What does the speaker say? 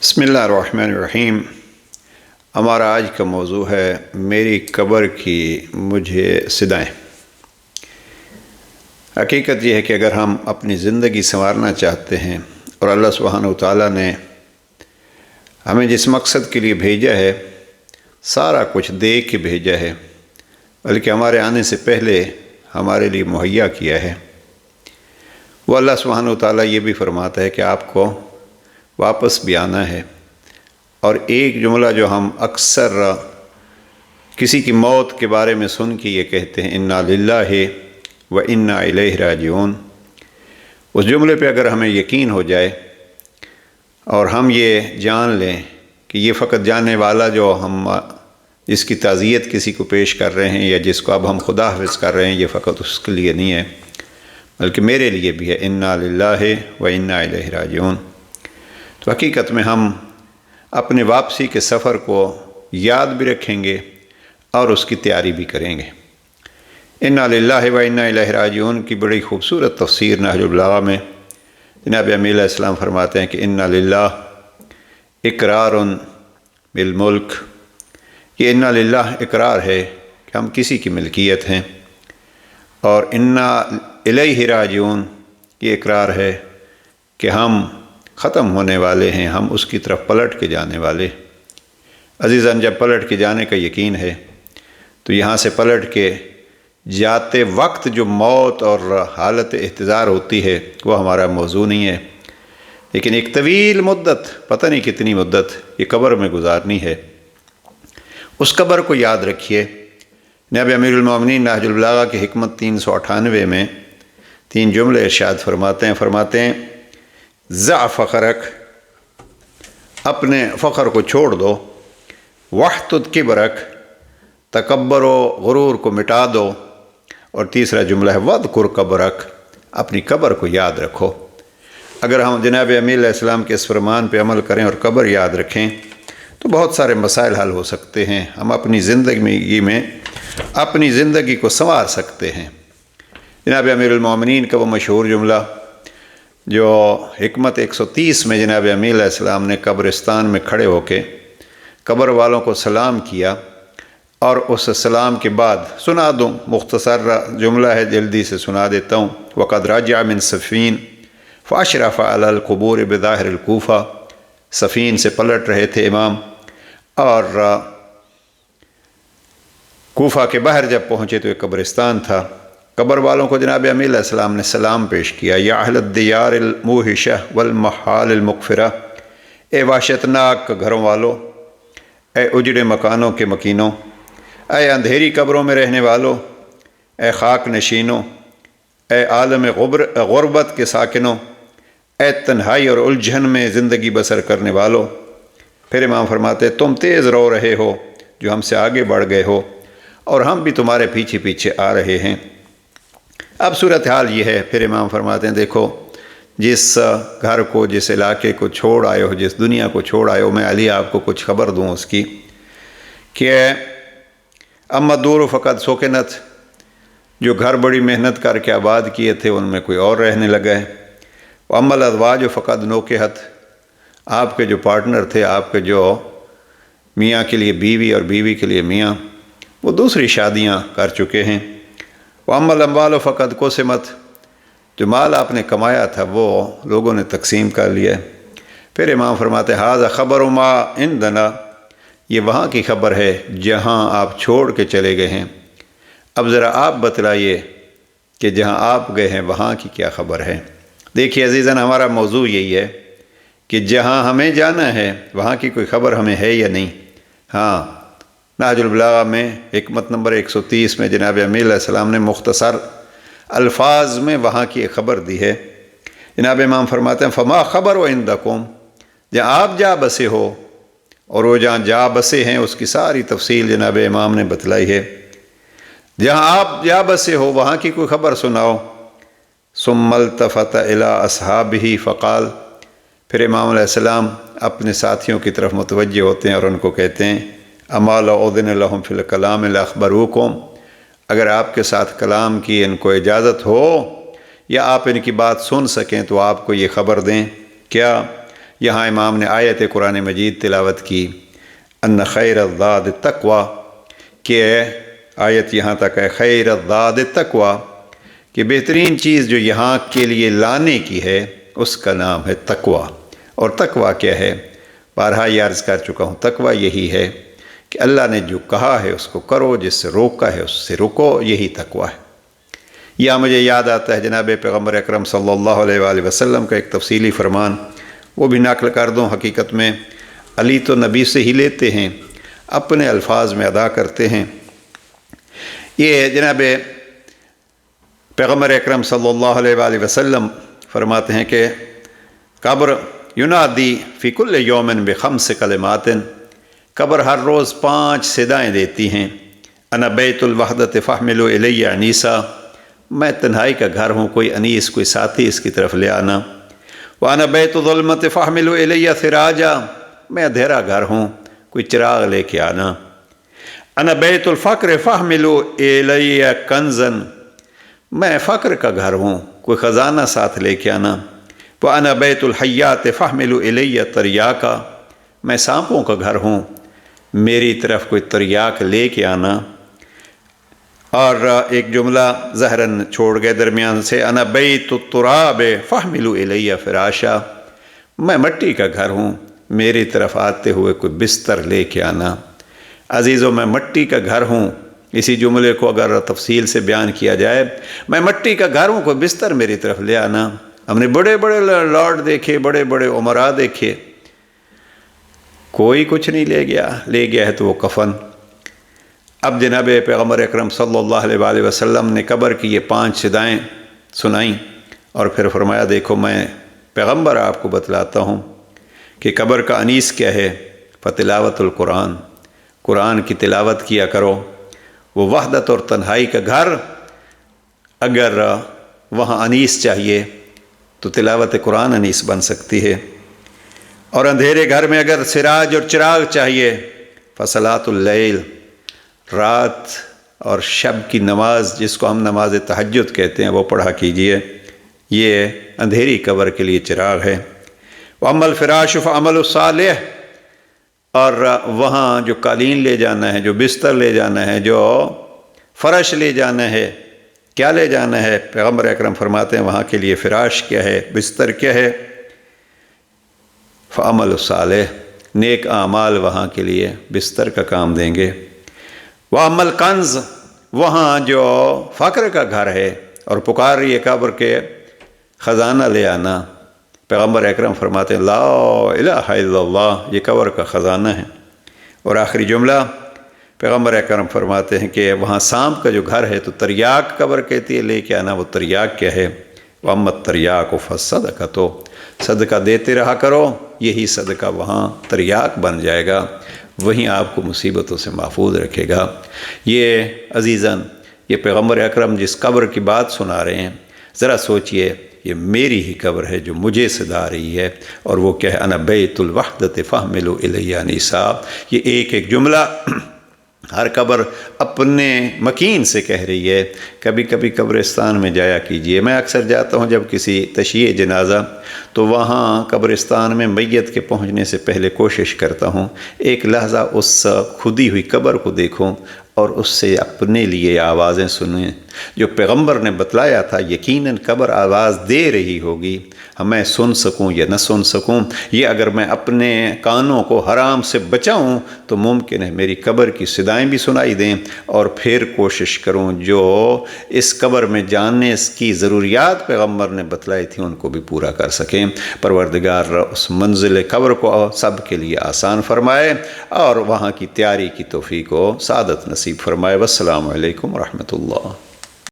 بسم اللہ الرحمن الرحیم۔ ہمارا آج کا موضوع ہے میری قبر کی مجھے صدائیں۔ حقیقت یہ ہے کہ اگر ہم اپنی زندگی سنوارنا چاہتے ہیں اور اللہ سبحانہ و تعالیٰ نے ہمیں جس مقصد کے لیے بھیجا ہے سارا کچھ دے کے بھیجا ہے، بلکہ ہمارے آنے سے پہلے ہمارے لیے مہیا کیا ہے، وہ اللہ سبحانہ و تعالیٰ یہ بھی فرماتا ہے کہ آپ کو واپس بھی آنا ہے۔ اور ایک جملہ جو ہم اکثر کسی کی موت کے بارے میں سن کے یہ کہتے ہیں، انا للہ و انا الیہ راجعون، اس جملے پہ اگر ہمیں یقین ہو جائے اور ہم یہ جان لیں کہ یہ فقط جاننے والا جو ہم جس کی تعزیت کسی کو پیش کر رہے ہیں یا جس کو اب ہم خدا حافظ کر رہے ہیں، یہ فقط اس کے لیے نہیں ہے بلکہ میرے لیے بھی ہے، انا للہ و انا الیہ راجعون، تو حقیقت میں ہم اپنے واپسی کے سفر کو یاد بھی رکھیں گے اور اس کی تیاری بھی کریں گے۔ انا للہ و انا الیہ راجعون کی بڑی خوبصورت تفسیر نہج البلاغہ میں جناب امیل علیہ السلام فرماتے ہیں کہ انا للہ اقرار بالملک، یہ انا للہ اقرار ہے کہ ہم کسی کی ملکیت ہیں، اور انا الیہ راجعون یہ اقرار ہے کہ ہم ختم ہونے والے ہیں، ہم اس کی طرف پلٹ کے جانے والے۔ عزیزاً، جب پلٹ کے جانے کا یقین ہے تو یہاں سے پلٹ کے جاتے وقت جو موت اور حالت احتضار ہوتی ہے وہ ہمارا موضوع نہیں ہے، لیکن ایک طویل مدت، پتہ نہیں کتنی مدت یہ قبر میں گزارنی ہے۔ اس قبر کو یاد رکھیے۔ جناب امیر المومنین نہج البلاغہ کی حکمت 398 میں 3 جملے ارشاد فرماتے ہیں ضع فخرک، اپنے فخر کو چھوڑ دو، وحتد کبرک، تکبر و غرور کو مٹا دو، اور تیسرا جملہ ہے وذکر قبرک، اپنی قبر کو یاد رکھو۔ اگر ہم جناب امیل علیہ السلام کے اس فرمان پہ عمل کریں اور قبر یاد رکھیں تو بہت سارے مسائل حل ہو سکتے ہیں، ہم اپنی زندگی میں اپنی زندگی کو سنوار سکتے ہیں۔ جناب امیر المومنین کا وہ مشہور جملہ جو حکمت 130 میں جناب امیل علیہ السلام نے قبرستان میں کھڑے ہو کے قبر والوں کو سلام کیا، اور اس سلام کے بعد سنا دوں، مختصر جملہ ہے، جلدی سے سنا دیتا ہوں۔ وقد رجع من صفین فاشرف علی القبور بظاہر الکوفہ، صفین سے پلٹ رہے تھے امام، اور کوفہ کے باہر جب پہنچے تو ایک قبرستان تھا۔ قبر والوں کو جناب امیل علیہ السلام نے سلام پیش کیا، یا اہل الدیار الموحشہ والمحال المغفرہ، اے وحشتناک گھروں والوں، اے اجڑے مکانوں کے مکینوں، اے اندھیری قبروں میں رہنے والوں، اے خاک نشینوں، اے عالم غربت کے ساکنوں، اے تنہائی اور الجھن میں زندگی بسر کرنے والوں۔ پھر امام فرماتے تم تیز رو رہے ہو جو ہم سے آگے بڑھ گئے ہو، اور ہم بھی تمہارے پیچھے پیچھے آ رہے ہیں۔ اب صورتحال یہ ہے، پھر امام فرماتے ہیں دیکھو، جس گھر کو، جس علاقے کو چھوڑ آئے ہو، جس دنیا کو چھوڑ آئے ہو، میں علی آپ کو کچھ خبر دوں اس کی کہ اما دور فقط سکنت، جو گھر بڑی محنت کر کے آباد کیے تھے ان میں کوئی اور رہنے لگا ہے۔ اما الازواج فقط نوکحت، آپ کے جو پارٹنر تھے، آپ کے جو میاں کے لیے بیوی اور بیوی کے لیے میاں، وہ دوسری شادیاں کر چکے ہیں۔ واما الاموال فقط قسمت، جو مال آپ نے کمایا تھا وہ لوگوں نے تقسیم کر لیا ہے۔ پھر امام فرماتے ھذا خبر ما عندنا، یہ وہاں کی خبر ہے جہاں آپ چھوڑ کے چلے گئے ہیں۔ اب ذرا آپ بتلائیے کہ جہاں آپ گئے ہیں وہاں کی کیا خبر ہے۔ دیکھیے عزیزاً، ہمارا موضوع یہی ہے کہ جہاں ہمیں جانا ہے وہاں کی کوئی خبر ہمیں ہے یا نہیں۔ ہاں، نہج البلاغہ میں حکمت نمبر 130 میں جناب امیل علیہ السلام نے مختصر الفاظ میں وہاں کی ایک خبر دی ہے۔ جناب امام فرماتے ہیں فما خبر و عندکم، جہاں آپ جا بسے ہو، اور وہ جہاں جا بسے ہیں اس کی ساری تفصیل جناب امام نے بتلائی ہے۔ جہاں آپ جا بسے ہو وہاں کی کوئی خبر سناؤ۔ ثم التفت الی اصحابہ فقال، پھر امام علیہ السلام اپنے ساتھیوں کی طرف متوجہ ہوتے ہیں اور ان کو کہتے ہیں اما لو اذن لهم فی الکلام لاخبروکم، اگر آپ کے ساتھ کلام کی ان کو اجازت ہو یا آپ ان کی بات سن سکیں تو آپ کو یہ خبر دیں کیا یہاں امام نے آیت قرآن مجید تلاوت کی، ان خیر الزاد تقوی، کہ آیت یہاں تک ہے خیر الزاد تقوی، کہ بہترین چیز جو یہاں کے لیے لانے کی ہے اس کا نام ہے تقوی۔ اور تقوی کیا ہے؟ بارہا یہ عرض کر چکا ہوں، تقوی یہی ہے کہ اللہ نے جو کہا ہے اس کو کرو، جس سے روکا ہے اس سے رکو، یہی تقوی ہے۔ یا مجھے یاد آتا ہے جناب پیغمبر اکرم صلی اللہ علیہ وآلہ وسلم کا ایک تفصیلی فرمان، وہ بھی نقل کر دوں۔ حقیقت میں علی تو نبی سے ہی لیتے ہیں، اپنے الفاظ میں ادا کرتے ہیں۔ یہ جناب پیغمبر اکرم صلی اللہ علیہ وآلہ وسلم فرماتے ہیں کہ قبر ینادی فی کل یوم بخمس کلمات، قبر ہر روز 5 صدائیں دیتی ہیں۔ انا بیت الوحدۃ فاحملوا الی انیسا، میں تنہائی کا گھر ہوں، کوئی انیس کوئی ساتھی اس کی طرف لے آنا۔ وانا بیت الظلمۃ فاحملوا الی سراجا، میں اندھیرا گھر ہوں، کوئی چراغ لے کے آنا۔ انا بیت الفقر فاحملوا الی کنزا، میں فقر کا گھر ہوں، کوئی خزانہ ساتھ لے کے آنا۔ وَأَنَا بَيْتُ الْحَيَّاتِ فَاحْمِلُوا إِلَيَّ تَرْيَاقًا، میں سانپوں کا گھر ہوں، میری طرف کوئی تریاق لے کے آنا۔ اور ایک جملہ ظاہراً چھوڑ گئے درمیان سے، انا بیت التراب فاحملوا الی فراشا، میں مٹی کا گھر ہوں، میری طرف آتے ہوئے کوئی بستر لے کے آنا۔ عزیزوں، میں مٹی کا گھر ہوں، اسی جملے کو اگر تفصیل سے بیان کیا جائے، میں مٹی کا گھر ہوں، کوئی بستر میری طرف لے آنا۔ ہم نے بڑے بڑے لارڈ دیکھے، بڑے بڑے عمراء دیکھے، کوئی کچھ نہیں لے گیا، لے گیا ہے تو وہ کفن۔ اب جناب پیغمبر اکرم صلی اللہ علیہ وآلہ وسلم نے قبر کی یہ 5 صدائیں سنائیں، اور پھر فرمایا دیکھو میں پیغمبر آپ کو بتلاتا ہوں کہ قبر کا انیس کیا ہے۔ فتلاوت القرآن، قرآن کی تلاوت کیا کرو۔ وہ وحدت اور تنہائی کا گھر، اگر وہاں انیس چاہیے تو تلاوت قرآن انیس بن سکتی ہے۔ اور اندھیرے گھر میں اگر سراج اور چراغ چاہیے، فصلاۃ اللیل، رات اور شب کی نماز جس کو ہم نماز تہجد کہتے ہیں وہ پڑھا کیجئے، یہ اندھیری قبر کے لیے چراغ ہے۔ وَأَمَّا الْفِرَاشُ فَعَمَلُ الصَّالِحِ، اور وہاں جو قالین لے جانا ہے، جو بستر لے جانا ہے، جو فرش لے جانا ہے، کیا لے جانا ہے؟ پیغمبر اکرم فرماتے ہیں وہاں کے لیے فراش کیا ہے، بستر کیا ہے؟ فعمل الصالح، نیک اعمال وہاں کے لیے بستر کا کام دیں گے۔ وَأَمَّا الْكَنْزُ، وہاں جو فقر کا گھر ہے اور پکار رہی ہے قبر کے خزانہ لے آنا، پیغمبر اکرم فرماتے ہیں لا الہ الا اللہ، یہ قبر کا خزانہ ہے۔ اور آخری جملہ پیغمبر اکرم فرماتے ہیں کہ وہاں سانپ کا جو گھر ہے تو تریاق قبر کہتی ہے، لے کے آنا۔ وہ تریاق کیا ہے؟ وَأَمَّا التَّرْيَاقُ فَالصَّدَقَةُ، صدقہ دیتے رہا کرو، یہی صدقہ وہاں تریاق بن جائے گا، وہیں آپ کو مصیبتوں سے محفوظ رکھے گا۔ یہ عزیزاً، یہ پیغمبر اکرم جس قبر کی بات سنا رہے ہیں، ذرا سوچئے، یہ میری ہی قبر ہے جو مجھے صدا رہی ہے، اور وہ کیا ہے؟ انا بیت الوحدۃ فاحملوا الی انیسا۔ یہ ایک ایک جملہ ہر قبر اپنے مکین سے کہہ رہی ہے۔ کبھی کبھی قبرستان میں جایا کیجئے، میں اکثر جاتا ہوں جب کسی تشییع جنازہ، تو وہاں قبرستان میں میت کے پہنچنے سے پہلے کوشش کرتا ہوں ایک لحظہ اس کھدی ہوئی قبر کو دیکھوں اور اس سے اپنے لیے آوازیں سنیں جو پیغمبر نے بتلایا تھا۔ یقیناً قبر آواز دے رہی ہوگی، میں سن سکوں یا نہ سن سکوں، یہ اگر میں اپنے کانوں کو حرام سے بچاؤں تو ممکن ہے میری قبر کی صدائیں بھی سنائی دیں، اور پھر کوشش کروں جو اس قبر میں جاننے کی ضروریات پیغمبر نے بتلائی تھی ان کو بھی پورا کر سکیں۔ پروردگار اس منزل قبر کو سب کے لیے آسان فرمائے اور وہاں کی تیاری کی توفیق و سعادت نصیب فرمائے۔ والسلام علیکم ورحمۃ اللہ۔